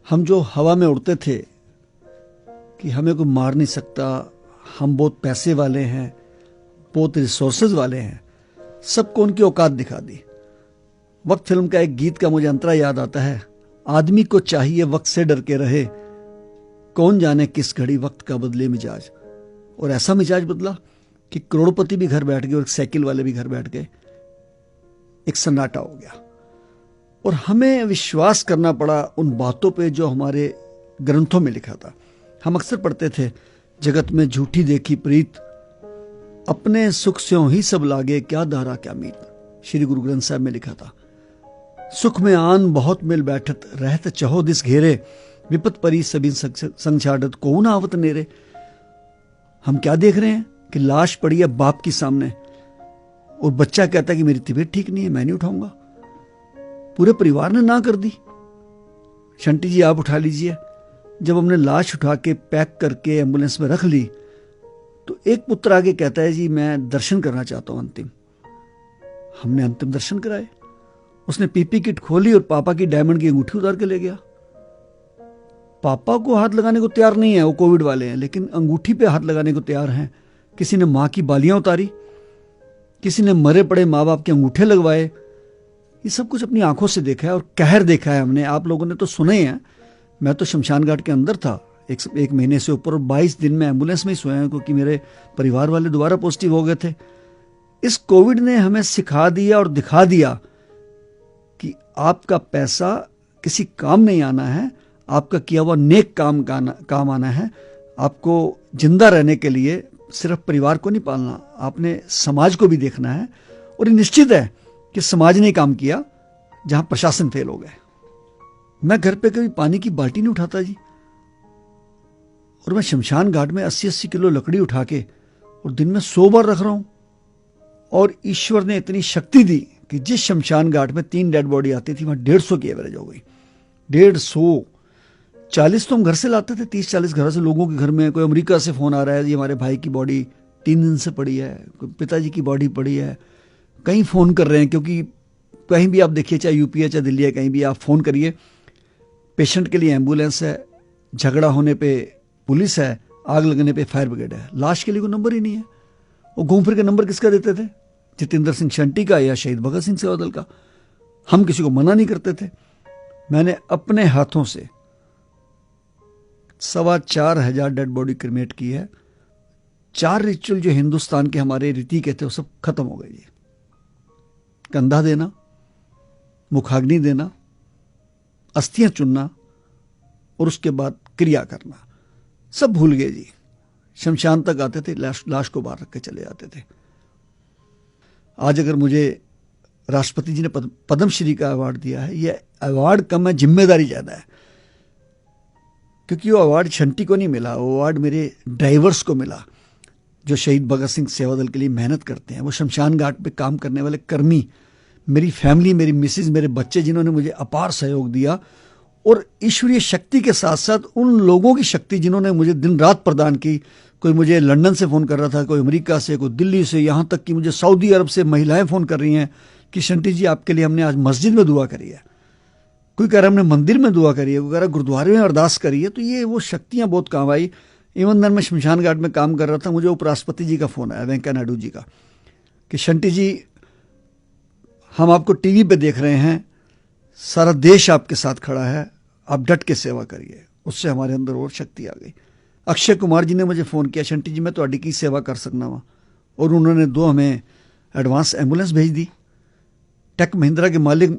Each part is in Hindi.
हम जो हवा में उड़ते थे कि हमें कोई मार नहीं सकता, हम बहुत पैसे वाले हैं, बहुत रिसोर्सेज वाले हैं, सबको उनकी औकात दिखा दी। वक्त फिल्म का एक गीत का मुझे अंतरा याद आता है, आदमी को चाहिए वक्त से डर के रहे, कौन जाने किस घड़ी वक्त का बदले मिजाज। और ऐसा मिजाज बदला कि करोड़पति भी घर बैठ गए और साइकिल वाले भी घर बैठ गए, एक सन्नाटा हो गया। और हमें विश्वास करना पड़ा उन बातों पे जो हमारे ग्रंथों में लिखा था। हम अक्सर पढ़ते थे, जगत में झूठी देखी प्रीत, अपने सुख स्यों ही सब लागे, क्या दारा क्या मीत। श्री गुरु ग्रंथ साहब में लिखा था, सुख में आन बहुत मिल बैठत, रहत चहो दिस घेरे, विपत परी सभी संग छाड़त, कौन आवत नेरे। हम क्या देख रहे हैं कि लाश पड़ी है बाप की सामने और बच्चा कहता है कि मेरी तबीयत ठीक नहीं है, मैं नहीं उठाऊंगा। पूरे परिवार ने ना कर दी, शंटी जी आप उठा लीजिए। जब हमने लाश उठा के पैक करके एम्बुलेंस में रख ली तो एक पुत्र आगे कहता है, जी मैं दर्शन करना चाहता हूं अंतिम। हमने अंतिम दर्शन कराए। उसने पीपी किट खोली और पापा की डायमंड की अंगूठी उतार के ले गया। पापा को हाथ लगाने को तैयार नहीं है, वो कोविड वाले हैं, लेकिन अंगूठी पे हाथ लगाने को तैयार हैं। किसी ने मां की बालियां उतारी, किसी ने मरे पड़े माँ बाप के अंगूठे लगवाए। ये सब कुछ अपनी आंखों से देखा है और कहर देखा है हमने। आप लोगों ने तो सुना ही है। मैं तो शमशान घाट के अंदर था एक महीने से ऊपर, और 22 दिन में एम्बुलेंस में ही सोया हूं क्योंकि मेरे परिवार वाले दोबारा पॉजिटिव हो गए थे। इस कोविड ने हमें सिखा दिया और दिखा दिया कि आपका पैसा किसी काम नहीं आना है, आपका किया हुआ नेक काम आना है। आपको जिंदा रहने के लिए सिर्फ परिवार को नहीं पालना, आपने समाज को भी देखना है। और ये निश्चित है कि समाज ने काम किया जहां प्रशासन फेल हो गए। मैं घर पे कभी पानी की बाल्टी नहीं उठाता जी, और मैं शमशान घाट में 80-80 किलो लकड़ी उठा के और दिन में 100 बार रख रहा हूं। और ईश्वर ने इतनी शक्ति दी कि जिस शमशान घाट में 3 डेड बॉडी आती थी वहां 150 की एवरेज हो गई। 150, 40 तो हम घर से लाते थे, 30-40 घर से लोगों के घर में। कोई अमेरिका से फोन आ रहा है, ये हमारे भाई की बॉडी 3 दिन से पड़ी है, कोई पिताजी की बॉडी पड़ी है। कहीं फोन कर रहे हैं, क्योंकि कहीं भी आप देखिए, चाहे यूपी है चाहे दिल्ली है, कहीं भी आप फोन करिए, पेशेंट के लिए एम्बुलेंस है, झगड़ा होने पे पुलिस है, आग लगने पे फायर ब्रिगेड है। लाश के लिए कोई नंबर ही नहीं है। वो घूम फिर के नंबर किसका देते थे? जितेंद्र सिंह शंटी का या शहीद भगत सिंह सेवादल का। हम किसी को मना नहीं करते थे। मैंने अपने हाथों से 4,2500 डेड बॉडी क्रिमेट की है। 4 रिचुअल जो हिंदुस्तान के हमारे रीति के थे वो सब खत्म हो गए जी। कंधा देना, मुखाग्नि देना, अस्थियां चुनना और उसके बाद क्रिया करना, सब भूल गए जी। शमशान तक आते थे, लाश को बाहर रख के चले जाते थे। आज अगर मुझे राष्ट्रपति जी ने पद्मश्री का अवार्ड दिया है, यह अवार्ड कम है, जिम्मेदारी ज्यादा है। क्योंकि वो अवार्ड शंटी को नहीं मिला, वो अवार्ड मेरे ड्राइवर्स को मिला जो शहीद भगत सिंह सेवादल के लिए मेहनत करते हैं। वो शमशान घाट पे काम करने वाले कर्मी, मेरी फैमिली, मेरी मिसेज, मेरे बच्चे, जिन्होंने मुझे अपार सहयोग दिया। और ईश्वरीय शक्ति के साथ साथ उन लोगों की शक्ति जिन्होंने मुझे दिन रात प्रदान की। कोई मुझे लंदन से फ़ोन कर रहा था, कोई अमेरिका से, कोई दिल्ली से, यहाँ तक कि मुझे सऊदी अरब से महिलाएं फ़ोन कर रही हैं कि शंटी जी आपके लिए हमने आज मस्जिद में दुआ करी है। कोई कह रहा हमने मंदिर में दुआ करी है, कोई कह रहा गुरुद्वारे में अरदास करी है। तो ये वो शक्तियाँ बहुत काम आई। इवन दिन मैं शमशान घाट में काम कर रहा था, मुझे उपराष्ट्रपति जी का फ़ोन आया, वेंकैया नायडू जी का, कि शंटी जी हम आपको टीवी पे देख रहे हैं, सारा देश आपके साथ खड़ा है, आप डट के सेवा करिए। उससे हमारे अंदर और शक्ति आ गई। अक्षय कुमार जी ने मुझे फ़ोन किया, शंटी जी मैं ਤੁਹਾਡੀ की सेवा कर सकना वा, और उन्होंने 2 हमें एडवांस एम्बुलेंस भेज दी। टेक महिंद्रा के मालिक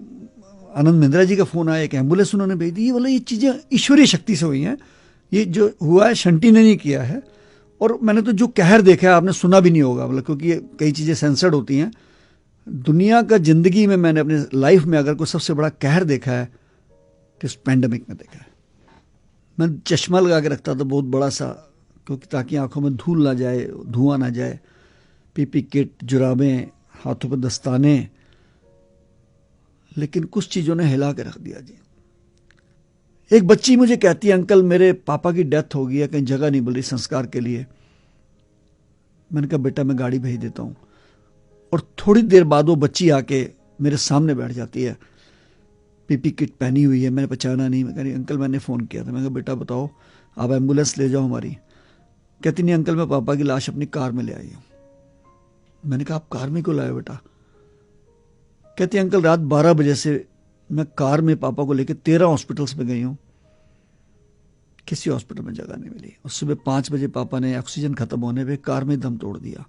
आनंद महिंद्रा जी का फ़ोन आया, एक एम्बुलेंस उन्होंने भेज दी। बोले ये चीज़ें ईश्वरीय शक्ति से हुई हैं। ये जो हुआ है शंटी ने नहीं किया है। और मैंने तो जो कहर देखा है आपने सुना भी नहीं होगा, मतलब क्योंकि कई चीज़ें सेंसर्ड होती हैं। दुनिया का ज़िंदगी में मैंने अपने लाइफ में अगर कोई सबसे बड़ा कहर देखा है तो इस पैंडमिक में देखा है। मैं चश्मा लगा के रखता था बहुत बड़ा सा, क्योंकि ताकि आंखों में धूल ना जाए, धुआं ना जाए। पीपी किट, जुराबें, हाथों पर दस्ताने, लेकिन कुछ चीज़ों ने हिला के रख दिया जी। एक बच्ची मुझे कहती है, अंकल मेरे पापा की डेथ हो गई है, कहीं जगह नहीं मिल रही संस्कार के लिए। मैंने कहा बेटा मैं गाड़ी भेज देता हूँ। और थोड़ी देर बाद वो बच्ची आके मेरे सामने बैठ जाती है पीपी किट पहनी हुई है, मैंने पहचाना नहीं। मैं कह रही अंकल मैंने फ़ोन किया था। मैं कहा बेटा बताओ, आप एम्बुलेंस ले जाओ हमारी। कहती नहीं अंकल मैं पापा की लाश अपनी कार में ले आई हूँ। मैंने कहा आप कार में क्यों लाए बेटा? कहती अंकल रात 12 बजे से मैं कार में पापा को लेकर 13 हॉस्पिटल्स में गई हूँ, किसी हॉस्पिटल में जगह नहीं मिली। और सुबह 5 बजे पापा ने ऑक्सीजन खत्म होने पे कार में दम तोड़ दिया।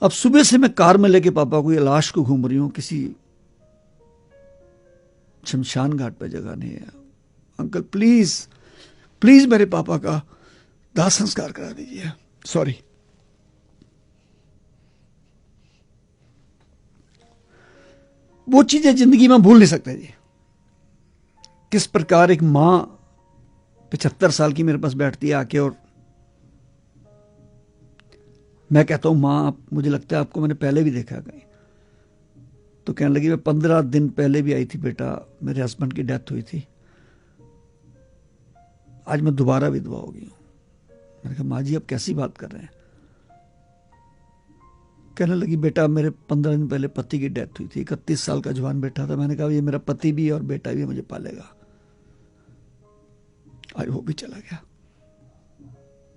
अब सुबह से मैं कार में लेके पापा को, ये लाश को घूम रही हूँ, किसी शमशान घाट पे जगह नहीं है। अंकल प्लीज प्लीज मेरे पापा का दाह संस्कार करा दीजिए। सॉरी। वो चीजें जिंदगी में भूल नहीं सकते जी। किस प्रकार एक मां 75 साल की मेरे पास बैठती है आके, और मैं कहता हूं मां आप, मुझे लगता है आपको मैंने पहले भी देखा कहीं। तो कहने लगी मैं 15 दिन पहले भी आई थी बेटा, मेरे हस्बैंड की डेथ हुई थी, आज मैं दोबारा विधवा हो गई हूं। मैंने कहा माँ जी आप कैसी बात कर रहे हैं? कहने लगी बेटा मेरे 15 दिन पहले पति की डेथ हुई थी, 31 साल का जवान बेटा था। मैंने कहा ये मेरा पति भी और बेटा भी मुझे पालेगा। आज वो भी चला गया।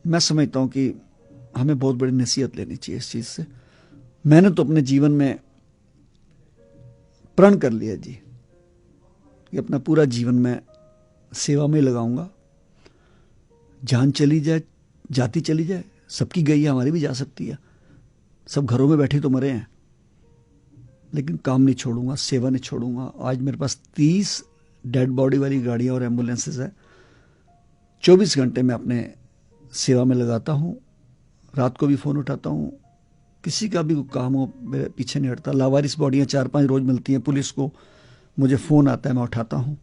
मैं समझता हूं कि हमें बहुत बड़ी नसीहत लेनी चाहिए इस चीज से। मैंने तो अपने जीवन में प्रण कर लिया जी कि अपना पूरा जीवन मैं सेवा में लगाऊंगा। जान चली जाए, जाती चली जाए, सबकी गई है, हमारी भी जा सकती है। सब घरों में बैठे तो मरे हैं, लेकिन काम नहीं छोड़ूंगा, सेवा नहीं छोड़ूंगा। आज मेरे पास 30 डेड बॉडी वाली गाड़ियां और एम्बुलेंसेज है। 24 घंटे मैं अपने सेवा में लगाता हूं। रात को भी फ़ोन उठाता हूं, किसी का भी कोई काम हो मेरे पीछे नहीं हटता। लावारिस बॉडियां 4-5 रोज मिलती हैं पुलिस को, मुझे फ़ोन आता है, मैं उठाता हूं।